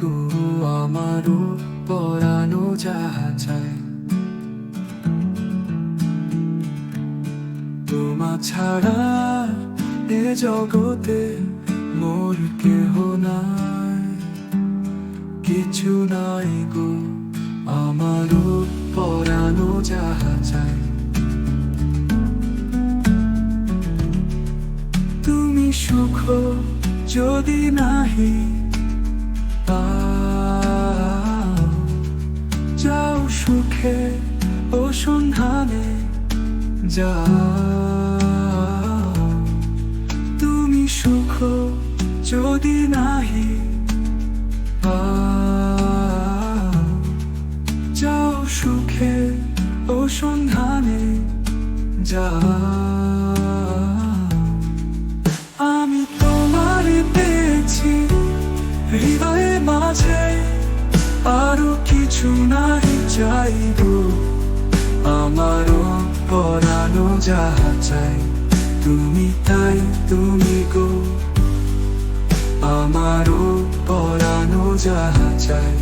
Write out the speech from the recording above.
গো আমারও পরানো যাহা চাই, তোমা ছাড়া এ জগতে মোর কেহ নাই, কিছু নাই গো আমারও পরানো যাহা চাই। তুমি সুখ যদি নাহি পাও, যাও সুখে ও সন্ধানে যাও। তুমি সুখ যদি নাহি পাও, যাও সুখে ও সন্ধানে যাও। আমি তোমারে পেয়েছি হৃদয়ে মাঝে, আরো কিছু নাহি চাইব, আমারও পরানো যাহা চাই। তুমি তাই তুমি গো আমারও পরানো যাহা চাই।